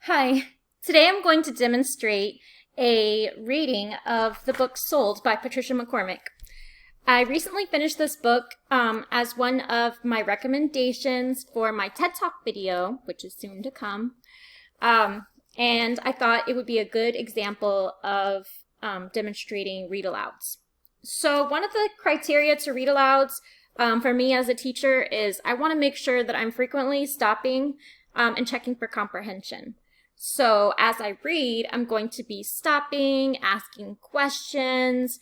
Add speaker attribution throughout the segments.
Speaker 1: Hi, today I'm going to demonstrate a reading of the book Sold by Patricia McCormick. I recently finished this book as one of my recommendations for my TED Talk video, which is soon to come. And I thought it would be a good example of demonstrating read-alouds. So one of the criteria to read-alouds for me as a teacher is I want to make sure that I'm frequently stopping and checking for comprehension. So as I read, I'm going to be stopping, asking questions,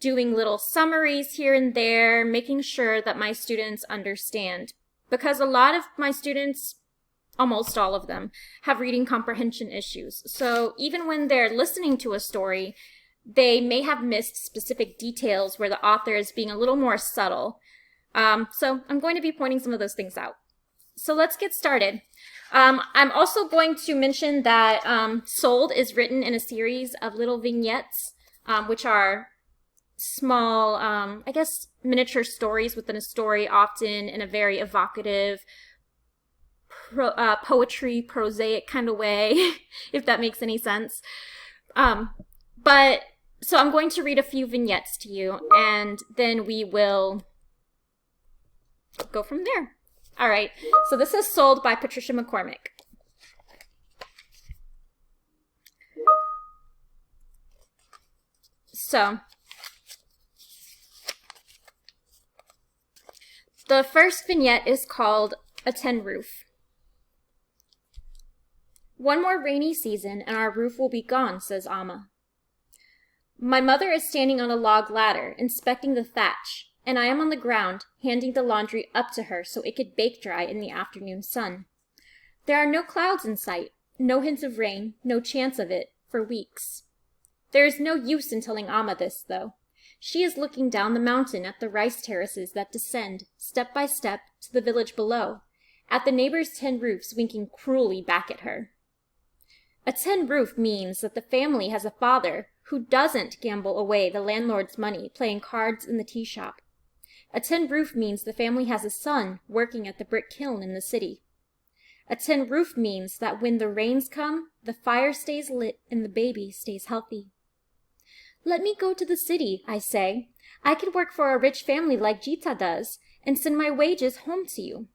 Speaker 1: doing little summaries here and there, making sure that my students understand. Because a lot of my students, almost all of them, have reading comprehension issues. So even when they're listening to a story, they may have missed specific details where the author is being a little more subtle. So I'm going to be pointing some of those things out. So let's get started. I'm also going to mention that Sold is written in a series of little vignettes, which are small, I guess, miniature stories within a story, often in a very evocative, poetry, prosaic kind of way, if that makes any sense. So I'm going to read a few vignettes to you, and then we will go from there. All right, so this is Sold by Patricia McCormick. So, the first vignette is called A Tin Roof. One more rainy season and our roof will be gone, says Amma. My mother is standing on a log ladder, inspecting the thatch, and I am on the ground, handing the laundry up to her so it could bake dry in the afternoon sun. There are no clouds in sight, no hint of rain, no chance of it, for weeks. There is no use in telling Amma this, though. She is looking down the mountain at the rice terraces that descend, step by step, to the village below, at the neighbors' tin roofs winking cruelly back at her. A tin roof means that the family has a father who doesn't gamble away the landlord's money playing cards in the tea shop. A tin roof means the family has a son working at the brick kiln in the city. A tin roof means that when the rains come, the fire stays lit and the baby stays healthy. Let me go to the city, I say. I could work for a rich family like Jita does and send my wages home to you.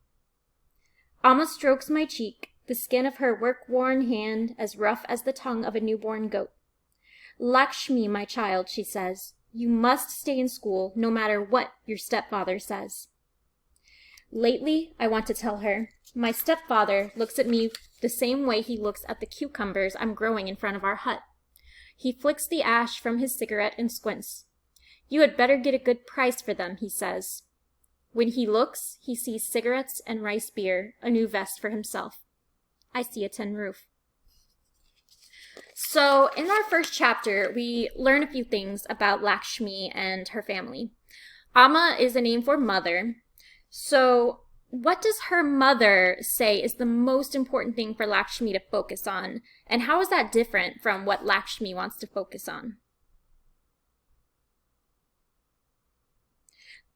Speaker 1: Amma strokes my cheek, the skin of her work-worn hand as rough as the tongue of a newborn goat. Lakshmi, my child, she says. You must stay in school, no matter what your stepfather says. Lately, I want to tell her, my stepfather looks at me the same way he looks at the cucumbers I'm growing in front of our hut. He flicks the ash from his cigarette and squints. You had better get a good price for them, he says. When he looks, he sees cigarettes and rice beer, a new vest for himself. I see a tin roof. So in our first chapter, we learn a few things about Lakshmi and her family. Amma is a name for mother. So what does her mother say is the most important thing for Lakshmi to focus on? And how is that different from what Lakshmi wants to focus on?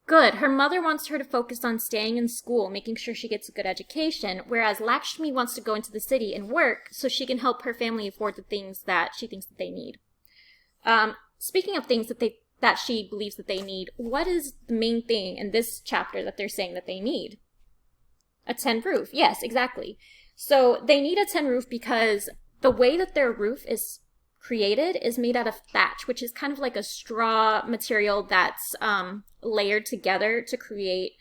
Speaker 1: Good. Her mother wants her to focus on staying in school, making sure she gets a good education, whereas Lakshmi wants to go into the city and work so she can help her family afford the things that she thinks that they need. Speaking of things that she believes that they need, what is the main thing in this chapter that they're saying that they need? A tin roof. Yes, exactly. So they need a tin roof because the way that their roof is created is made out of thatch, which is kind of like a straw material that's layered together to create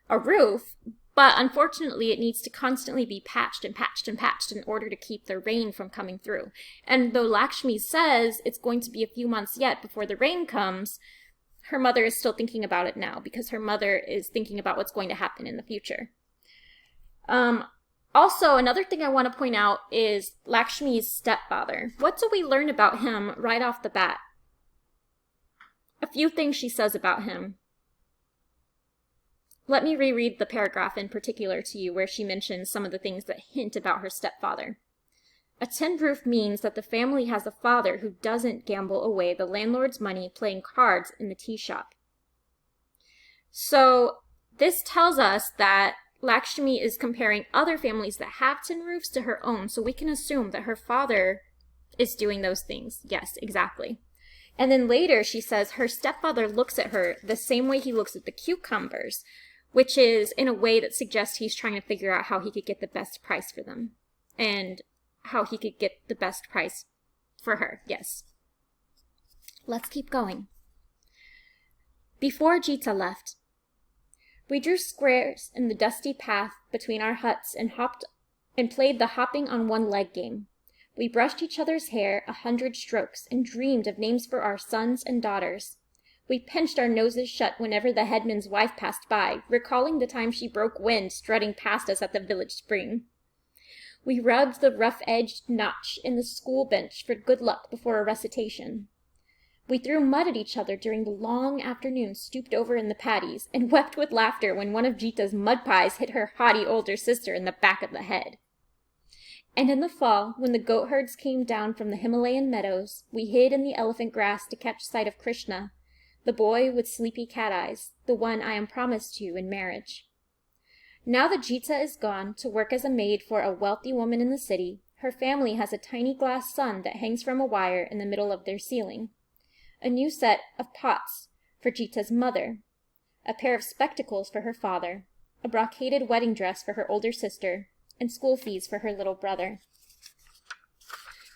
Speaker 1: a roof, but unfortunately it needs to constantly be patched and patched and patched in order to keep the rain from coming through. And though Lakshmi says it's going to be a few months yet before the rain comes, her mother is still thinking about it now because her mother is thinking about what's going to happen in the future. Also, another thing I want to point out is Lakshmi's stepfather. What do we learn about him right off the bat? A few things she says about him. Let me reread the paragraph in particular to you where she mentions some of the things that hint about her stepfather. A tin roof means that the family has a father who doesn't gamble away the landlord's money playing cards in the tea shop. So this tells us that Lakshmi is comparing other families that have tin roofs to her own, so we can assume that her father is doing those things. Yes, exactly. And then later she says her stepfather looks at her the same way he looks at the cucumbers, which is in a way that suggests he's trying to figure out how he could get the best price for them and how he could get the best price for her. Yes. Let's keep going. Before Jita left, we drew squares in the dusty path between our huts and hopped and played the hopping on one leg game. We brushed each other's hair 100 strokes and dreamed of names for our sons and daughters. We pinched our noses shut whenever the headman's wife passed by, recalling the time she broke wind strutting past us at the village spring. We rubbed the rough-edged notch in the school bench for good luck before a recitation. We threw mud at each other during the long afternoon stooped over in the paddies, and wept with laughter when one of Jita's mud pies hit her haughty older sister in the back of the head. And in the fall, when the goat herds came down from the Himalayan meadows, we hid in the elephant grass to catch sight of Krishna, the boy with sleepy cat eyes, the one I am promised to in marriage. Now that Jita is gone to work as a maid for a wealthy woman in the city, her family has a tiny glass sun that hangs from a wire in the middle of their ceiling, a new set of pots for Jita's mother, a pair of spectacles for her father, a brocaded wedding dress for her older sister, and school fees for her little brother.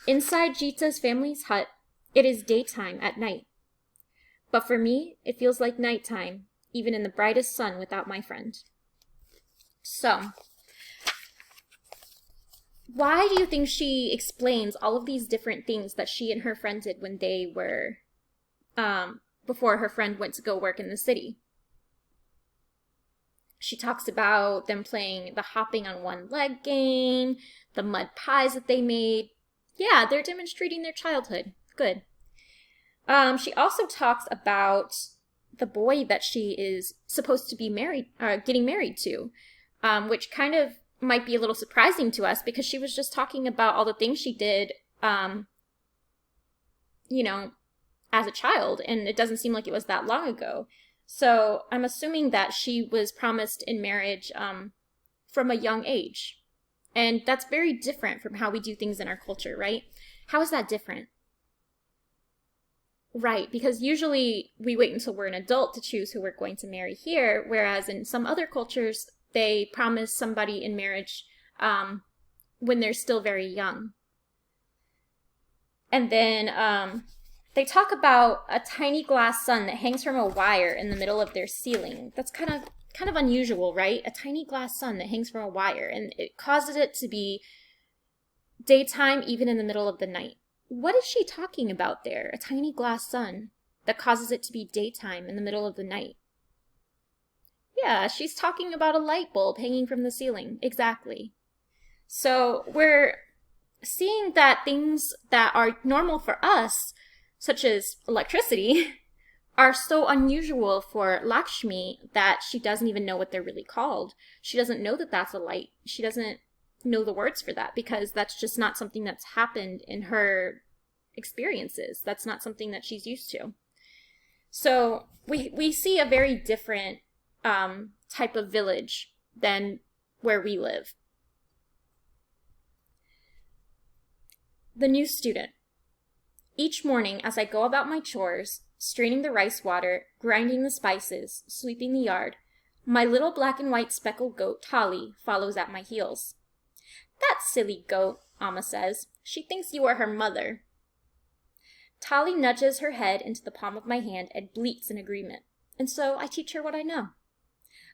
Speaker 1: Inside Jita's family's hut, it is daytime at night. But for me, it feels like nighttime, even in the brightest sun without my friend. So, why do you think she explains all of these different things that she and her friend did when they were before her friend went to go work in the city? She talks about them playing the hopping on one leg game, the mud pies that they made. Yeah, they're demonstrating their childhood. Good. She also talks about the boy that she is supposed to be getting married to, which kind of might be a little surprising to us because she was just talking about all the things she did, as a child, and it doesn't seem like it was that long ago. So I'm assuming that she was promised in marriage from a young age. And that's very different from how we do things in our culture, right? How is that different? Right, because usually we wait until we're an adult to choose who we're going to marry here, whereas in some other cultures, they promise somebody in marriage when they're still very young. And then they talk about a tiny glass sun that hangs from a wire in the middle of their ceiling. That's kind of unusual, right? A tiny glass sun that hangs from a wire, and it causes it to be daytime even in the middle of the night. What is she talking about there? A tiny glass sun that causes it to be daytime in the middle of the night. Yeah, she's talking about a light bulb hanging from the ceiling. Exactly. So we're seeing that things that are normal for us, such as electricity, are so unusual for Lakshmi that she doesn't even know what they're really called. She doesn't know that that's a light. She doesn't know the words for that because that's just not something that's happened in her experiences. That's not something that she's used to. So we see a very different type of village than where we live. The new student. Each morning as I go about my chores, straining the rice water, grinding the spices, sweeping the yard, my little black and white speckled goat, Tali, follows at my heels. That silly goat, Amma says. She thinks you are her mother. Tali nudges her head into the palm of my hand and bleats in agreement, and so I teach her what I know.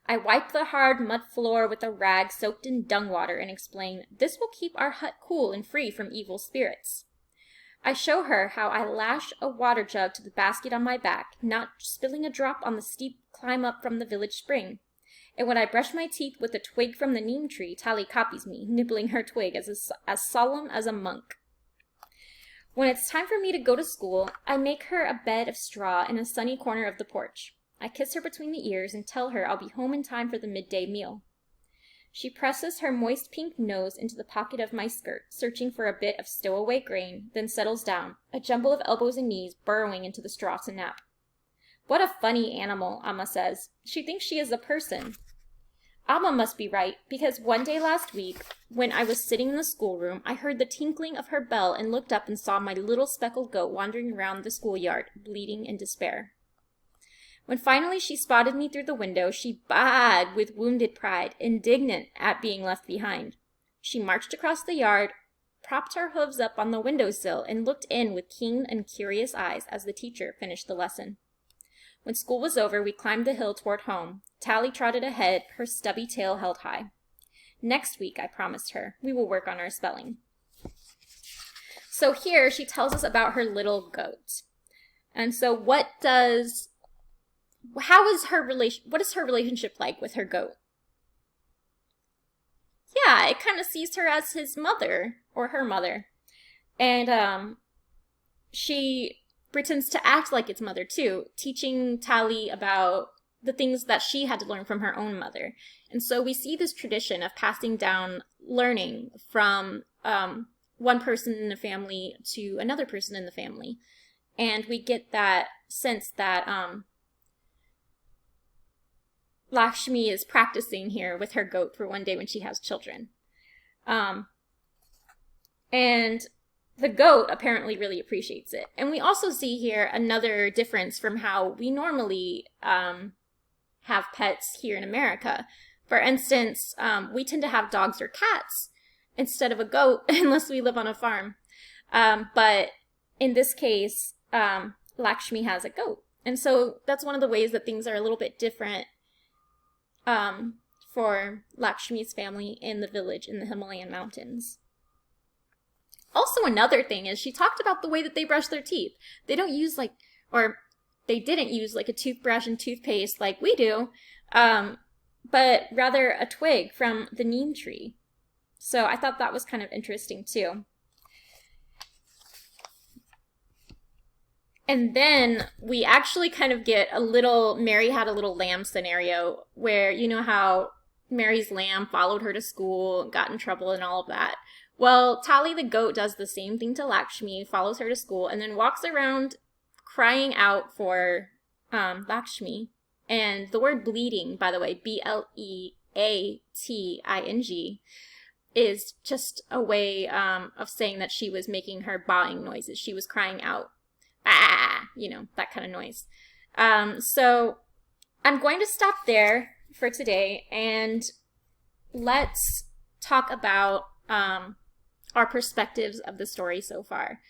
Speaker 1: I wipe the hard mud floor with a rag soaked in dung water and explain, this will keep our hut cool and free from evil spirits. I show her how I lash a water jug to the basket on my back, not spilling a drop on the steep climb up from the village spring. And when I brush my teeth with a twig from the neem tree, Tali copies me, nibbling her twig as solemn as a monk. When it's time for me to go to school, I make her a bed of straw in a sunny corner of the porch. I kiss her between the ears and tell her I'll be home in time for the midday meal. She presses her moist pink nose into the pocket of my skirt, searching for a bit of stowaway grain, then settles down, a jumble of elbows and knees burrowing into the straw to nap. What a funny animal, Amma says. She thinks she is a person. Amma must be right, because one day last week, when I was sitting in the schoolroom, I heard the tinkling of her bell and looked up and saw my little speckled goat wandering around the schoolyard, bleating in despair. When finally she spotted me through the window, she baaed with wounded pride, indignant at being left behind. She marched across the yard, propped her hooves up on the windowsill, and looked in with keen and curious eyes as the teacher finished the lesson. When school was over, we climbed the hill toward home. Tally trotted ahead, her stubby tail held high. Next week, I promised her, we will work on our spelling. So here she tells us about her little goat. And so what is her relationship like with her goat? Yeah, it kind of sees her as his mother, or her mother. And she pretends to act like its mother too, teaching Tally about the things that she had to learn from her own mother. And so we see this tradition of passing down learning from one person in the family to another person in the family. And we get that sense that Lakshmi is practicing here with her goat for one day when she has children. And the goat apparently really appreciates it. And we also see here another difference from how we normally have pets here in America. For instance, we tend to have dogs or cats instead of a goat unless we live on a farm. But in this case, Lakshmi has a goat. And so that's one of the ways that things are a little bit different for Lakshmi's family in the village in the Himalayan mountains. Also, another thing is she talked about the way that they brush their teeth. They don't use they didn't use like a toothbrush and toothpaste like we do, but rather a twig from the neem tree. So I thought that was kind of interesting too. And then we actually kind of get a little Mary had a little lamb scenario where, you know how Mary's lamb followed her to school, got in trouble and all of that. Well, Tally the goat does the same thing to Lakshmi, follows her to school, and then walks around crying out for Lakshmi. And the word bleating, by the way, B-L-E-A-T-I-N-G, is just a way of saying that she was making her baaing noises. She was crying out. Ah, you know, that kind of noise. So I'm going to stop there for today, and let's talk about our perspectives of the story so far.